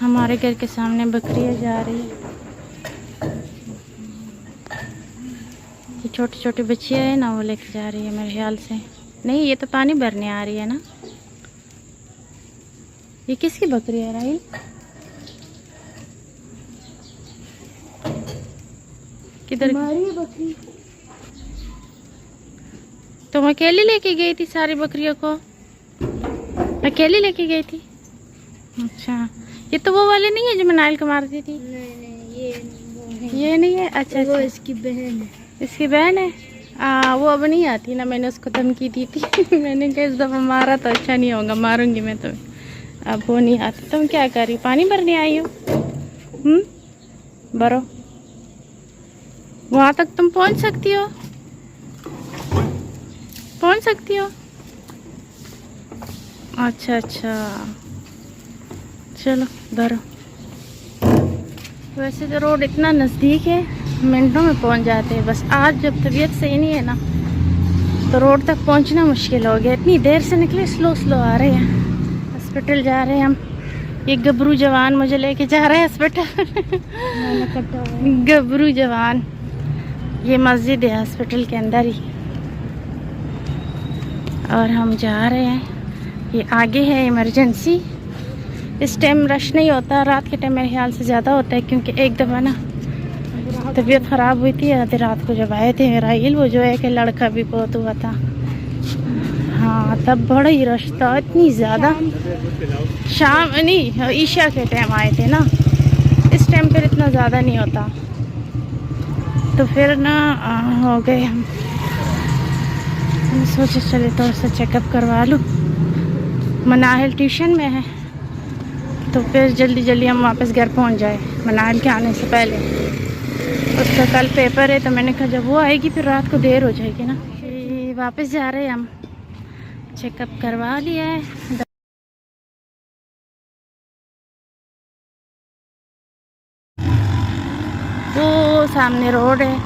हमारे घर के सामने बकरियां जा रही है। ये छोटे छोटे बच्चियां है ना, वो लेके जा रही है मेरे ख्याल से। नहीं, ये तो पानी भरने आ रही है ना। ये किसकी बकरी है राहिल? किधर? हमारी बकरी। तुम अकेली लेके गई थी सारी बकरियों को? अकेली लेके गई थी? अच्छा, ये तो वो वाले नहीं है जो मनाइल को मारती थी? नहीं, ये नहीं है। अच्छा, वो अच्छा। इसकी बहन है। इसकी बहन है। वो अब नहीं आती ना, मैंने उसको धमकी दी थी। मैंने कहा इस दफ़ा मारा तो अच्छा नहीं होगा, मारूंगी मैं तुम्हें। अब वो नहीं आती। तुम क्या कर रही? पानी भरने आई हो? भरो। वहाँ तक तुम पहुँच सकती हो? पहुँच सकती हो? अच्छा अच्छा, चलो भरो। वैसे तो रोड इतना नज़दीक है, मिनटों में पहुंच जाते हैं। बस आज जब तबीयत सही नहीं है ना, तो रोड तक पहुंचना मुश्किल हो गया। इतनी देर से निकले, स्लो स्लो आ रहे हैं। हॉस्पिटल जा रहे हैं हम। ये गबरू जवान मुझे लेके जा रहा है हॉस्पिटल। गबरू जवान। ये मस्जिद है हॉस्पिटल के अंदर ही, और हम जा रहे हैं। ये आगे है इमरजेंसी। इस टाइम रश नहीं होता, रात के टाइम मेरे ख्याल से ज़्यादा होता है, क्योंकि एक दफ़ा ना तबीयत ख़राब हुई थी आधी रात को जब आए थे राहिल, वो जो है कि लड़का भी बहुत हुआ था। हाँ, तब बड़ा ही रश था, इतनी ज़्यादा। शाम नहीं, ईशा के टाइम आए थे ना, इस टाइम पर इतना ज़्यादा नहीं होता। तो फिर ना हो गए हम सोचे चले थोड़ा सा चेकअप करवा लूँ। मनाहिल ट्यूशन में है, तो फिर जल्दी जल्दी हम वापस घर पहुंच जाए मनाहिल के आने से पहले। उसका कल पेपर है, तो मैंने कहा जब वो आएगी फिर रात को देर हो जाएगी ना। वापस जा रहे हैं हम। चेकअप करवा लिया है। वो सामने रोड है,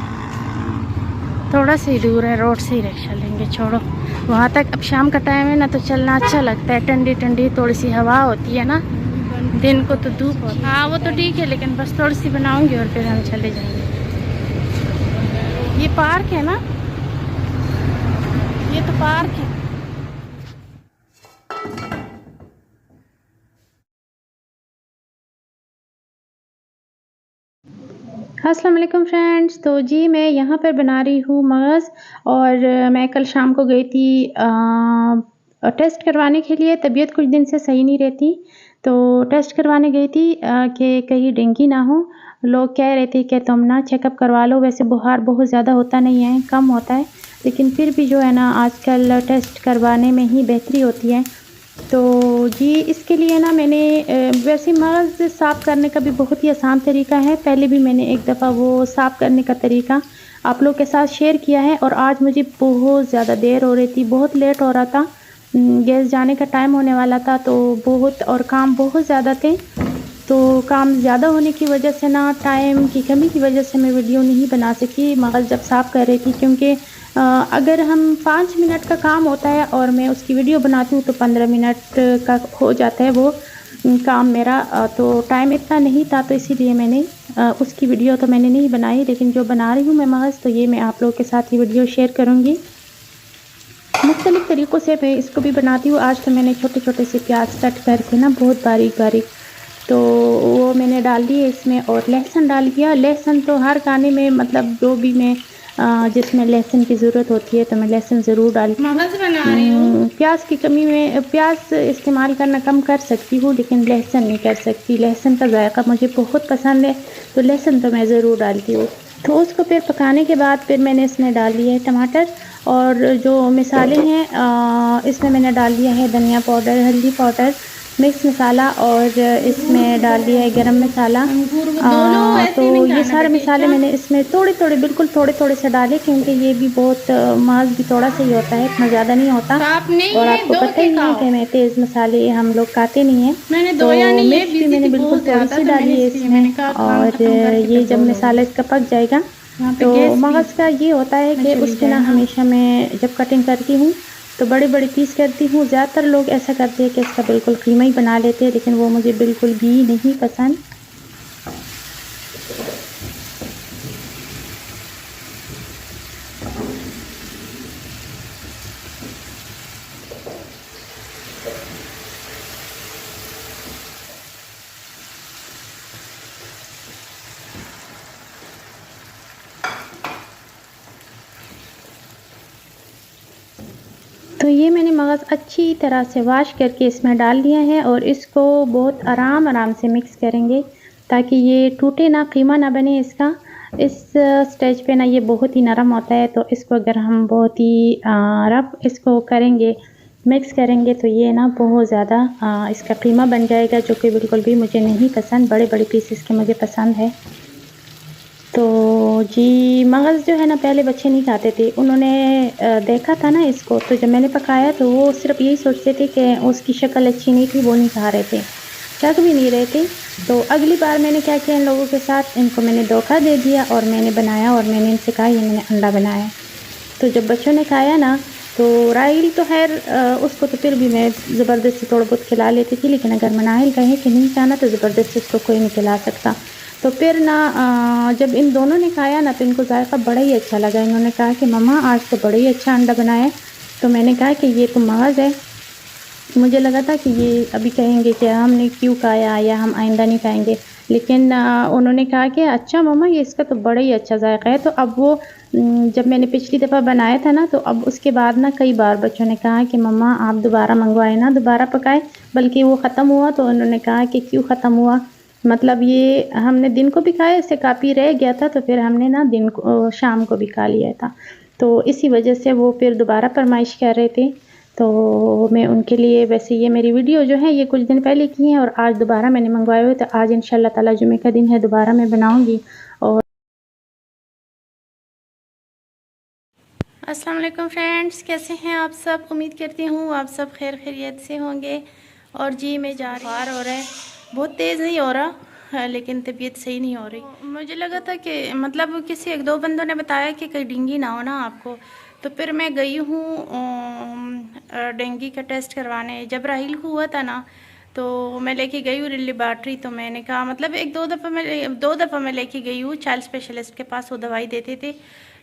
थोड़ा सा ही दूर है, रोड से ही रिक्शा लेंगे। छोड़ो वहाँ तक। अब शाम का टाइम है ना, तो चलना अच्छा लगता है। ठंडी ठंडी थोड़ी सी हवा होती है ना, दिन को तो धूप होती है। हाँ वो तो ठीक है, लेकिन बस थोड़ी सी बनाऊंगी और फिर हम चले जाएंगे। ये पार्क है ना, ये तो पार्क है। अस्सलाम वालेकुम फ्रेंड्स। तो जी मैं यहाँ पर बना रही हूँ मगज़, और मैं कल शाम को गई थी टेस्ट करवाने के लिए। तबीयत कुछ दिन से सही नहीं रहती, तो टेस्ट करवाने गई थी कि कहीं डेंगू ना हो। लोग कह रहे थे कि तुम ना चेकअप करवा लो। वैसे बुखार बहुत ज़्यादा होता नहीं है, कम होता है, लेकिन फिर भी जो है ना आजकल टेस्ट करवाने में ही बेहतरी होती है। तो जी इसके लिए ना मैंने वैसे मगज़ साफ़ करने का भी बहुत ही आसान तरीका है। पहले भी मैंने एक दफ़ा वो साफ़ करने का तरीका आप लोग के साथ शेयर किया है। और आज मुझे बहुत ज़्यादा देर हो रही थी, बहुत लेट हो रहा था, गैस जाने का टाइम होने वाला था, तो बहुत और काम बहुत ज़्यादा थे। तो काम ज़्यादा होने की वजह से ना, टाइम की कमी की वजह से मैं वीडियो नहीं बना सकी मगज़ जब साफ़ कर रही थी। क्योंकि अगर हम 5 मिनट का काम होता है और मैं उसकी वीडियो बनाती हूँ तो 15 मिनट का हो जाता है वो काम मेरा। तो टाइम इतना नहीं था, तो इसीलिए मैंने उसकी वीडियो तो मैंने नहीं बनाई। लेकिन जो बना रही हूँ मैं मगज़, तो ये मैं आप लोगों के साथ ही वीडियो शेयर करूँगी। मुख्तलिफ़ तरीक़ों से मैं इसको भी बनाती हूँ। आज तो मैंने छोटे छोटे से प्याज कट करके ना बहुत बारीक बारीक, तो वो मैंने डाल दिए इसमें, और लहसुन डाल दिया। लहसुन तो हर खाने में, मतलब जो भी मैं जिसमें लहसुन की ज़रूरत होती है तो मैं लहसुन ज़रूर डालती हूँ। प्याज की कमी में प्याज इस्तेमाल करना कम कर सकती हूँ, लेकिन लहसुन नहीं कर सकती। लहसुन का जायका मुझे बहुत पसंद है, तो लहसुन तो मैं ज़रूर डालती हूँ। तो उसको फिर पकाने के बाद फिर मैंने इसमें डाल दिया है टमाटर, और जो मसाले हैं इसमें मैंने डाल दिया है धनिया पाउडर, हल्दी पाउडर, मिक्स मसाला, और इसमें डाल दिया है गरम मसाला। तो ये सारे मसाले मैंने इसमें थोड़े थोड़े, बिल्कुल थोड़े थोड़े से डाले, क्योंकि ये भी बहुत मांस भी थोड़ा सा ही होता है, इतना ज़्यादा नहीं होता। और आपको पता ही है कि मैं तेज़ मसाले हम लोग खाते नहीं हैं, तो मिर्च भी मैंने बिल्कुल थोड़ी सी डाली है इसमें। और ये जब मसाला इसका पक जाएगा, तो मगज़ का ये होता है कि उसके ना हमेशा मैं जब कटिंग करती हूँ तो बड़े बड़े पीस करती हूँ। ज़्यादातर लोग ऐसा करते हैं कि इसका बिल्कुल कीमा ही बना लेते हैं, लेकिन वो मुझे बिल्कुल भी नहीं पसंद। तो ये मैंने मगज़ अच्छी तरह से वॉश करके इसमें डाल दिया है और इसको बहुत आराम से मिक्स करेंगे ताकि ये टूटे ना, कीमा ना बने इसका। इस स्टेज पे ना ये बहुत ही नरम होता है, तो इसको अगर हम बहुत ही रफ इसको करेंगे, मिक्स करेंगे, तो ये ना बहुत ज़्यादा इसका कीमा बन जाएगा, जो कि बिल्कुल भी मुझे नहीं पसंद। बड़े बड़े पीसेस के मुझे पसंद है। तो जी, मगज़ जो है ना पहले बच्चे नहीं खाते थे। उन्होंने देखा था ना इसको, तो जब मैंने पकाया तो वो सिर्फ़ यही सोचते थे कि उसकी शक्ल अच्छी नहीं थी, वो नहीं खा रहे थे, चख भी नहीं रहे थे। तो अगली बार मैंने क्या किया इन लोगों के साथ, इनको मैंने धोखा दे दिया और मैंने बनाया और मैंने इनसे कहा ये मैंने अंडा बनाया। तो जब बच्चों ने खाया ना, तो राइल तो ख़ैर उसको तो फिर भी मैं ज़बरदस्ती थोड़ा बहुत खिला लेती थी, लेकिन अगर मनाहिल कहे कि नहीं खाना तो ज़बरदस्ती उसको कोई नहीं खिला सकता। तो फिर ना जब इन दोनों ने खाया ना तो इनको ज़ायक़ा बड़ा ही अच्छा लगा। इन्होंने कहा कि मम्मा आज तो बड़ा ही अच्छा अंडा बनाया है। तो मैंने कहा कि ये तो मगज़ है। मुझे लगा था कि ये अभी कहेंगे कि हमने क्यों खाया या हम आइंदा नहीं खाएंगे, लेकिन उन्होंने कहा कि अच्छा मम्मा ये इसका तो बड़ा ही अच्छा जायका है। तो अब वो जब मैंने पिछली दफ़ा बनाया था ना, तो अब उसके बाद ना कई बार बच्चों ने कहा कि मम्मा आप दोबारा मंगवाएं ना, दोबारा पकाएं। बल्कि वो ख़त्म हुआ तो उन्होंने कहा कि क्यों ख़त्म हुआ, मतलब ये हमने दिन को भी खाया, इससे काफ़ी रह गया था, तो फिर हमने ना दिन को शाम को भी खा लिया था। तो इसी वजह से वो फिर दोबारा फरमाइश कर रहे थे। तो मैं उनके लिए, वैसे ये मेरी वीडियो जो है ये कुछ दिन पहले की है और आज दोबारा मैंने मंगवाए हुए, तो आज इंशाल्लाह ताला जुमे का दिन है, दोबारा मैं बनाऊंगी। और अस्सलाम वालेकुम फ्रेंड्स, कैसे हैं आप सब? उम्मीद करती हूँ आप सब खैर खैरियत से होंगे। और जी मैं जा रही, बुखार हो रहा है, बहुत तेज़ नहीं हो रहा लेकिन तबीयत सही नहीं हो रही। मुझे लगा था कि मतलब किसी एक दो बंदों ने बताया कि कहीं डेंगू ना हो ना आपको, तो फिर मैं गई हूँ डेंगू का टेस्ट करवाने। जब राहिल को हुआ था ना, तो मैं लेके गई हूँ लेबॉर्ट्री। तो मैंने कहा मतलब एक दो दफ़ा मैं लेके गई हूँ चाइल्ड स्पेशलिस्ट के पास, वो दवाई देते थे।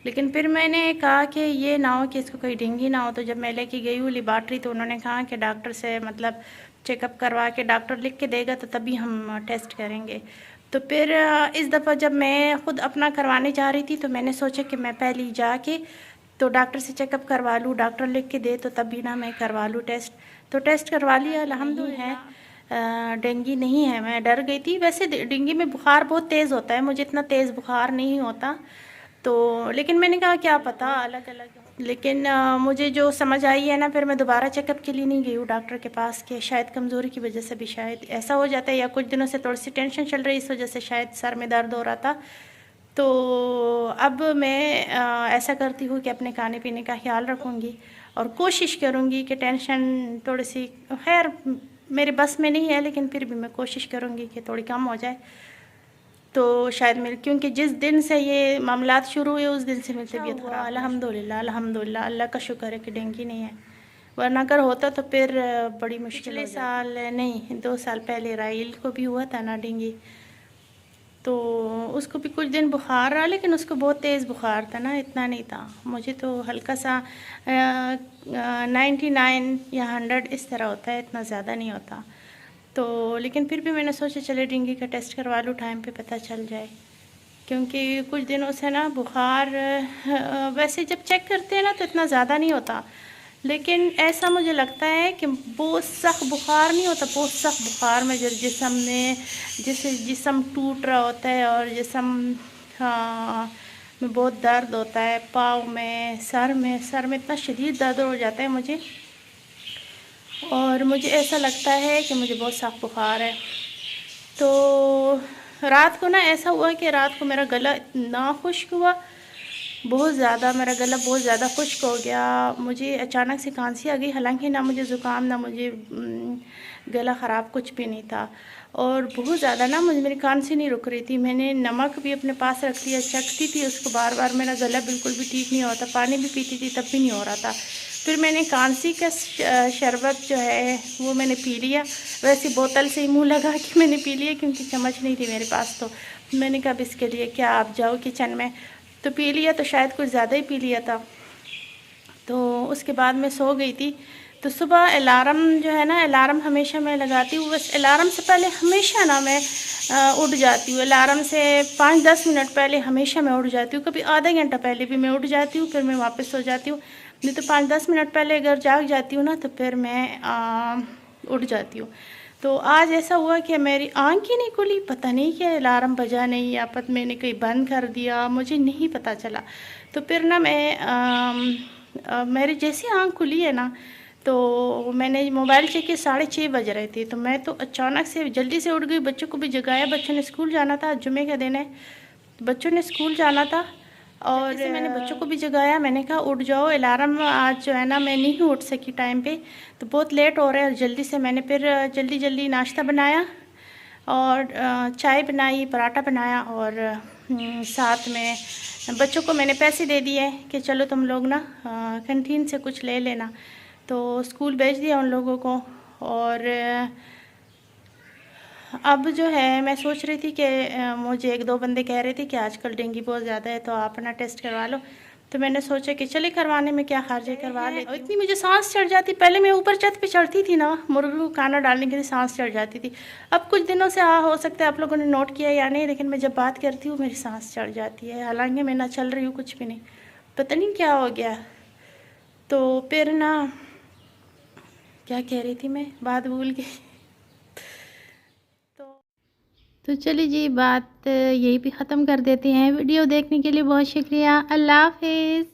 लेकिन फिर मैंने कहा कि ये ना हो कि इसको कोई डेंगू ना हो। तो जब मैं लेके गई हूँ लेबॉर्ट्री, तो उन्होंने कहा कि डॉक्टर से मतलब चेकअप करवा के डॉक्टर लिख के देगा तो तभी हम टेस्ट करेंगे। तो फिर इस दफ़ा जब मैं ख़ुद अपना करवाने जा रही थी, तो मैंने सोचा कि मैं पहले ही जाके तो डॉक्टर से चेकअप करवा लूँ, डॉक्टर लिख के दे तो तभी ना मैं करवा लूँ टेस्ट। तो टेस्ट करवा लिया, अल्हम्दुलिल्लाह डेंगू नहीं है। मैं डर गई थी, वैसे डेंगू में बुखार बहुत तेज़ होता है, मुझे इतना तेज़ बुखार नहीं होता। तो लेकिन मैंने कहा क्या पता अलग अलग, लेकिन मुझे जो समझ आई है ना, फिर मैं दोबारा चेकअप के लिए नहीं गई हूँ डॉक्टर के पास कि शायद कमज़ोरी की वजह से भी शायद ऐसा हो जाता है, या कुछ दिनों से थोड़ी सी टेंशन चल रही, इस वजह से शायद सर में दर्द हो रहा था। तो अब मैं ऐसा करती हूँ कि अपने खाने पीने का ख्याल रखूँगी और कोशिश करूँगी कि टेंशन थोड़ी सी, खैर मेरे बस में नहीं है, लेकिन फिर भी मैं कोशिश करूँगी कि थोड़ी कम हो जाए। तो शायद मेरे, क्योंकि जिस दिन से ये मामलात शुरू हुए उस दिन से मेरी तबीयत खराब। अल्हम्दुलिल्लाह अल्हम्दुलिल्लाह, अल्लाह का शुक्र है कि डेंगू नहीं है, वरना अगर होता तो फिर बड़ी मुश्किल। पिछले साल नहीं, 2 साल पहले राइल को भी हुआ था ना डेंगू, तो उसको भी कुछ दिन बुखार रहा, लेकिन उसको बहुत तेज़ बुखार था ना, इतना नहीं था। मुझे तो हल्का सा 99 या 100 इस तरह होता है, इतना ज़्यादा नहीं होता। तो लेकिन फिर भी मैंने सोचा चले डेंगू का टेस्ट करवा लूँ, टाइम पे पता चल जाए, क्योंकि कुछ दिनों से ना बुखार वैसे जब चेक करते हैं ना तो इतना ज़्यादा नहीं होता, लेकिन ऐसा मुझे लगता है कि बहुत सख्त बुखार नहीं होता। बहुत सख्त बुखार में जिसम में, जैसे जिसम टूट रहा होता है और जिसम में बहुत दर्द होता है, पाँव में, सर में इतना शदीद दर्द हो जाता है मुझे, और मुझे ऐसा लगता है कि मुझे बहुत सख्त बुखार है। तो रात को ना ऐसा हुआ कि रात को मेरा गला इतना खुश्क हुआ, बहुत ज़्यादा मेरा गला बहुत ज़्यादा खुश्क हो गया। मुझे अचानक से खांसी आ गई, हालांकि ना मुझे ज़ुकाम ना मुझे गला ख़राब कुछ भी नहीं था। और बहुत ज़्यादा ना मुझे मेरी खांसी नहीं रुक रही थी। मैंने नमक भी अपने पास रख लिया, चखती थी उसको बार बार, मेरा गला बिल्कुल भी ठीक नहीं होता। पानी भी पीती थी तब भी नहीं हो रहा था। फिर मैंने खांसी का शरबत जो है वो मैंने पी लिया। वैसे बोतल से ही मुँह लगा के मैंने पी लिया, क्योंकि चम्मच नहीं थी मेरे पास। तो मैंने कहा इसके लिए क्या आप जाओ किचन में, तो पी लिया। तो शायद कुछ ज़्यादा ही पी लिया था। तो उसके बाद मैं सो गई थी। तो सुबह अलार्म जो है ना, अलार्म हमेशा मैं लगाती हूँ, बस अलार्म से पहले हमेशा ना मैं उठ जाती हूँ। अलार्म से 5-10 मिनट पहले हमेशा मैं उठ जाती हूँ, कभी आधा घंटा पहले भी मैं उठ जाती हूँ, फिर मैं वापस सो जाती हूँ। नहीं तो 5-10 मिनट पहले अगर जाग जाती हूँ ना, तो फिर मैं उठ जाती हूँ। तो आज ऐसा हुआ कि मेरी आँख ही नहीं खुली, पता नहीं कि अलार्म बजा नहीं या मैंने कहीं बंद कर दिया, मुझे नहीं पता चला। तो फिर ना मेरी जैसी आँख खुली है ना, तो मैंने मोबाइल चेक किया, 6:30 बज रहे थे। तो मैं तो अचानक से जल्दी से उठ गई, बच्चों को भी जगाया, बच्चों ने स्कूल जाना था, जुमे का दिन है, बच्चों ने स्कूल जाना था। और मैंने बच्चों को भी जगाया, मैंने कहा उठ जाओ, अलार्म आज जो है ना मैं नहीं उठ सकी टाइम पे, तो बहुत लेट हो रहा है। और जल्दी से मैंने फिर जल्दी जल्दी नाश्ता बनाया और चाय बनाई, पराठा बनाया, और साथ में बच्चों को मैंने पैसे दे दिए कि चलो तुम लोग ना कैंटीन से कुछ ले लेना। तो स्कूल भेज दिया उन लोगों को। और अब जो है मैं सोच रही थी कि मुझे 1-2 बंदे कह रहे थे कि आजकल डेंगू बहुत ज़्यादा है, तो आप अपना टेस्ट करवा लो। तो मैंने सोचा कि चले करवाने में क्या हर्ज है, करवा लेती हूँ। इतनी मुझे सांस चढ़ जाती, पहले मैं ऊपर छत पे चढ़ती थी ना मुर्गों को खाना डालने के लिए, सांस चढ़ जाती थी। अब कुछ दिनों से हो सकता है आप लोगों ने नोट किया या नहीं, लेकिन मैं जब बात करती हूँ मेरी सांस चढ़ जाती है, हालांकि मैं ना चल रही हूँ कुछ भी नहीं, पता नहीं क्या हो गया। तो फिर ना क्या कह रही थी मैं, बात भूल गई। तो चलिए जी, बात यहीं पे ख़त्म कर देते हैं। वीडियो देखने के लिए बहुत शुक्रिया। अल्लाह हाफ़िज़।